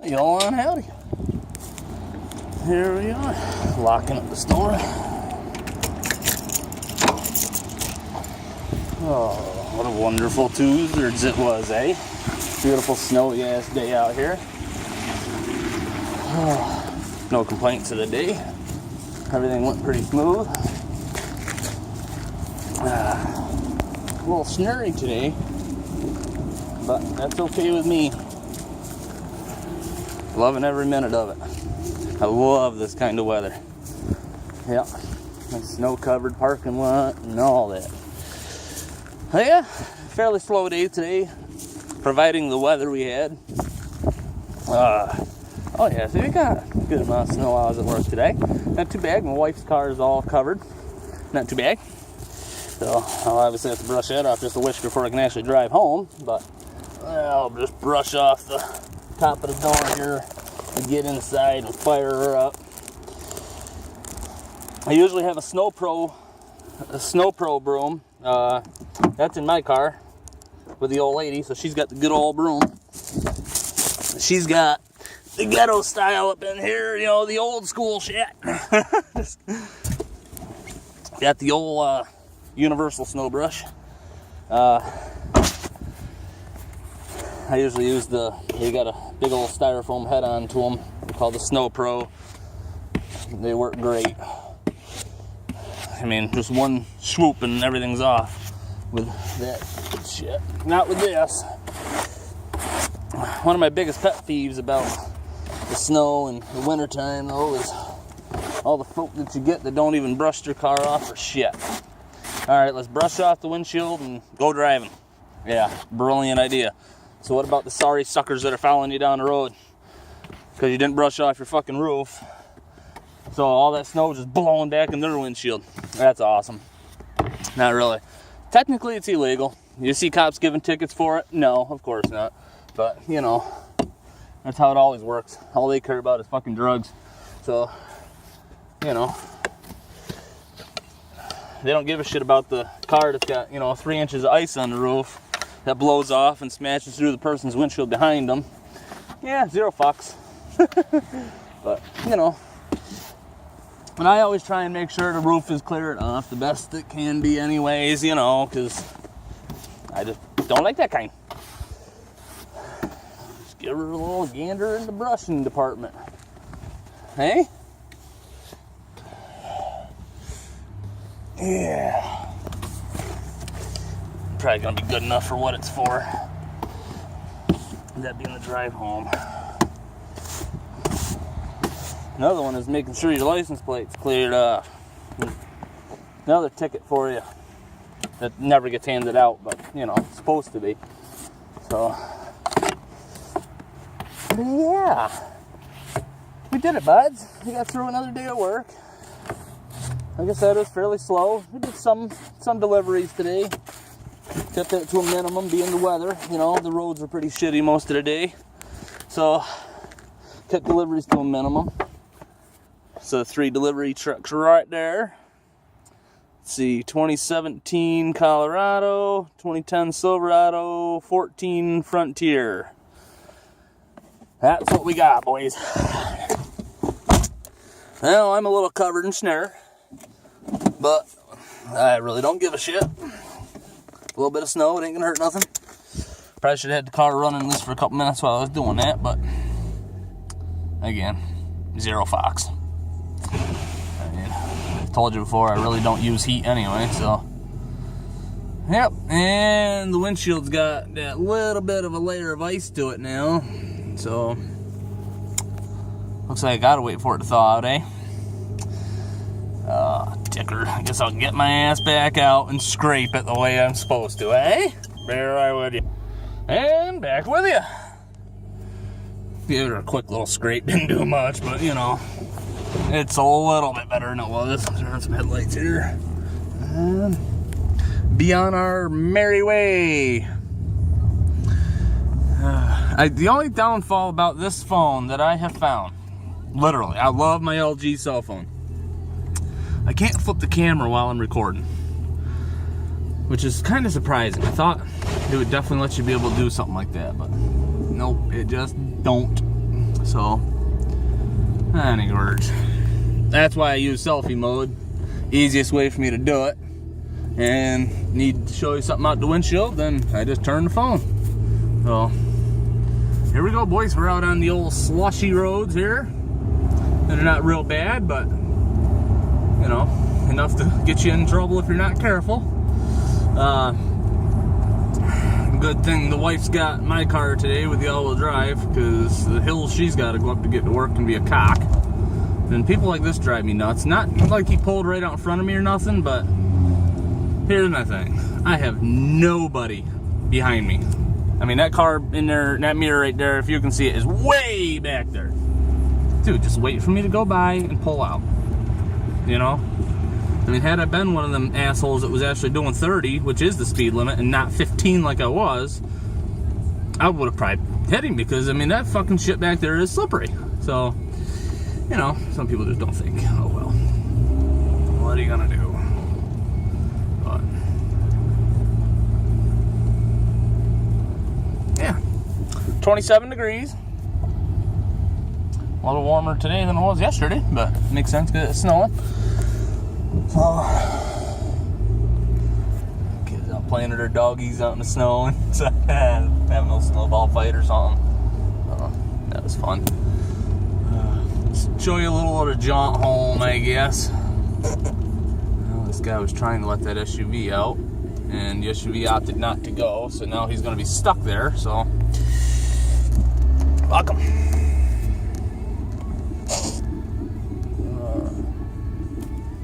Y'all on, howdy. Here we are, locking up the store. Oh, what a wonderful Tuesday it was, eh? Beautiful snowy ass day out here. Oh, no complaints of the day. Everything went pretty smooth. A little snurry today, but that's okay with me. Loving every minute of it. I love this kind of weather. Yep, nice snow-covered parking lot and all that. Oh yeah, fairly slow day today, providing the weather we had. Oh yeah, so we got a good amount of snow while I was at work today. Not too bad. My wife's car is all covered. Not too bad. So I'll obviously have to brush that off just a wish before I can actually drive home. But I'll just brush off the top of the door here and get inside and fire her up. I usually have a Snow Pro broom. That's in my car with the old lady, so she's got the good old broom. She's got the ghetto style up in here, you know, the old school shit. Got the old universal snow brush. I usually use they got a big old styrofoam head on to them called the Snow Pro. They work great. I mean, just one swoop and everything's off with that shit. Not with this. One of my biggest pet peeves about the snow and the wintertime, though, is all the folk that you get that don't even brush their car off for shit. Alright, let's brush off the windshield and go driving. Yeah, brilliant idea. So what about the sorry suckers that are following you down the road because you didn't brush off your fucking roof? So all that snow is just blowing back in their windshield. That's awesome. Not really. Technically, it's illegal. You see cops giving tickets for it? No, of course not. But, you know, that's how it always works. All they care about is fucking drugs. So, you know, they don't give a shit about the car that's got, 3 inches of ice on the roof that blows off and smashes through the person's windshield behind them. Yeah, zero fucks. But, and I always try and make sure the roof is cleared off the best it can be anyways, because I just don't like that kind. Just give her a little gander in the brushing department. Hey? Yeah. Probably gonna be good enough for what it's for. That being the drive home. Another one is making sure your license plate's cleared off. Another ticket for you that never gets handed out, but it's supposed to be. So, but yeah, we did it, buds. We got through another day of work. Like I said, it was fairly slow. We did some deliveries today. Kept it to a minimum, being the weather. The roads were pretty shitty most of the day. So, kept deliveries to a minimum. So, 3 delivery trucks right there. Let's see, 2017 Colorado, 2010 Silverado, 14 Frontier. That's what we got, boys. Well, I'm a little covered in snare, but I really don't give a shit. A little bit of snow, it ain't gonna hurt nothing. Probably should have had the car running at least for a couple minutes while I was doing that, but again, zero fox. I mean, I told you before, I really don't use heat anyway, so. Yep, and the windshield's got that little bit of a layer of ice to it now, so looks like I gotta wait for it to thaw out, eh? Ticker. I guess I'll get my ass back out and scrape it the way I'm supposed to, eh? There I with you. And back with you. Give it a quick little scrape. Didn't do much, but it's a little bit better than it was. Turn on some headlights here. And be on our merry way. The only downfall about this phone that I have found, literally, I love my LG cell phone. I can't flip the camera while I'm recording, which is kind of surprising. I thought it would definitely let you be able to do something like that, but nope, it just don't. So, any words. That's why I use selfie mode. Easiest way for me to do it. And need to show you something out the windshield, then I just turn the phone. So, here we go, boys. We're out on the old slushy roads here. They're not real bad, but, you know, enough to get you in trouble if you're not careful. Good thing the wife's got my car today with the all-wheel drive, because the hills she's got to go up to get to work can be a cock. And people like this drive me nuts. Not like he pulled right out in front of me or nothing, but here's my thing. I have nobody behind me. I mean, that car in there, that mirror right there, if you can see it, is way back there. Dude, just wait for me to go by and pull out. You know? I mean, had I been one of them assholes that was actually doing 30, which is the speed limit, and not 15 like I was, I would have probably hit him, because, I mean, that fucking shit back there is slippery. So, you know, some people just don't think. Oh, well. What are you gonna do? But, yeah. 27 degrees. A little warmer today than it was yesterday, but it makes sense because it's snowing. So, kids out playing with their doggies out in the snow and having a little snowball fight or something. That was fun. Show you a little of the jaunt home, I guess. Well, this guy was trying to let that SUV out, and the SUV opted not to go, so now he's going to be stuck there. So, welcome.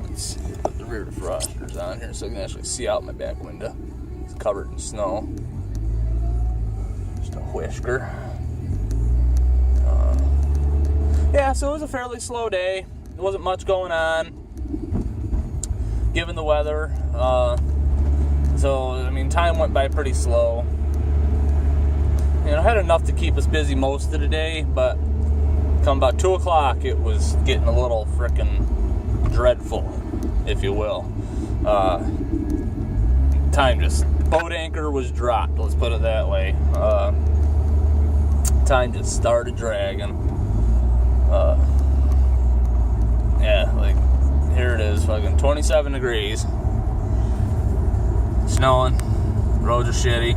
Let's see, put the rear defrosters on here so I can actually see out my back window. It's covered in snow. Just a whisker. Yeah, so it was a fairly slow day. There wasn't much going on, given the weather. So, I mean, time went by pretty slow. You know, I had enough to keep us busy most of the day, but come about 2 o'clock, it was getting a little frickin' dreadful, if you will. Time just, boat anchor was dropped, let's put it that way. Time just started dragging. Yeah, like, here it is, fucking 27 degrees. Snowing, roads are shitty.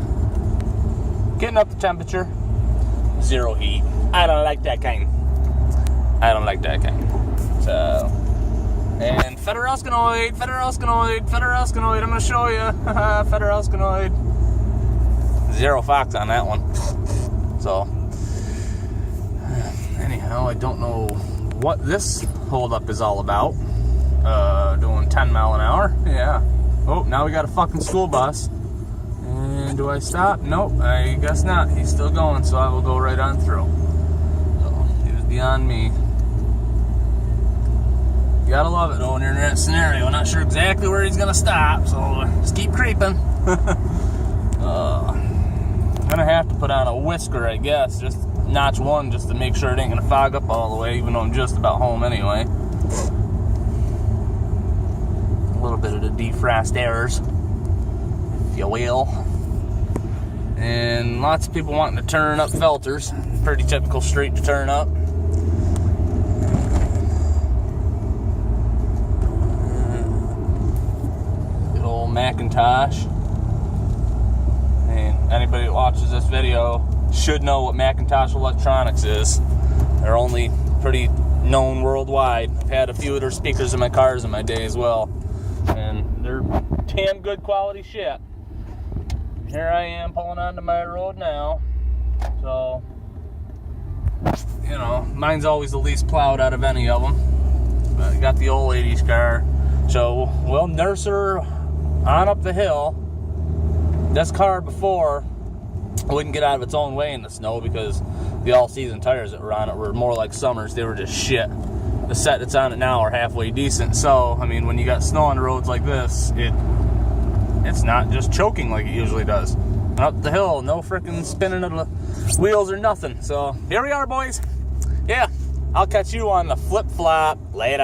Getting up the temperature, 0 heat. I don't like that kind. I don't like that kind. So, and Federalskanoid, I'm gonna show you. Federalskanoid. 0 Fox on that one. So, anyhow, I don't know what this holdup is all about. Doing 10 mile an hour. Yeah. Oh, now we got a fucking school bus. And do I stop? Nope, I guess not. He's still going, so I will go right on through. So, he was beyond me. You gotta love it, though, when you're in that scenario. I'm not sure exactly where he's gonna stop, so just keep creeping. I'm gonna have to put on a whisker, I guess. Just notch one just to make sure it ain't gonna fog up all the way, even though I'm just about home anyway. A little bit of the defrost errors, if you will. And lots of people wanting to turn up filters. Pretty typical street to turn up. Good old Macintosh. And anybody that watches this video should know what Macintosh Electronics is. They're only pretty known worldwide. I've had a few of their speakers in my cars in my day as well, and they're damn good quality shit. Here I am pulling onto my road now, so, you know, mine's always the least plowed out of any of them. But I got the old 80s car, so we'll nurse her on up the hill. This car before wouldn't get out of its own way in the snow because the all-season tires that were on it were more like summers. They were just shit. The set that's on it now are halfway decent. So, I mean, when you got snow on the roads like this, it's not just choking like it usually does. And up the hill, no freaking spinning of the wheels or nothing. So, here we are, boys. Yeah, I'll catch you on the flip-flop later.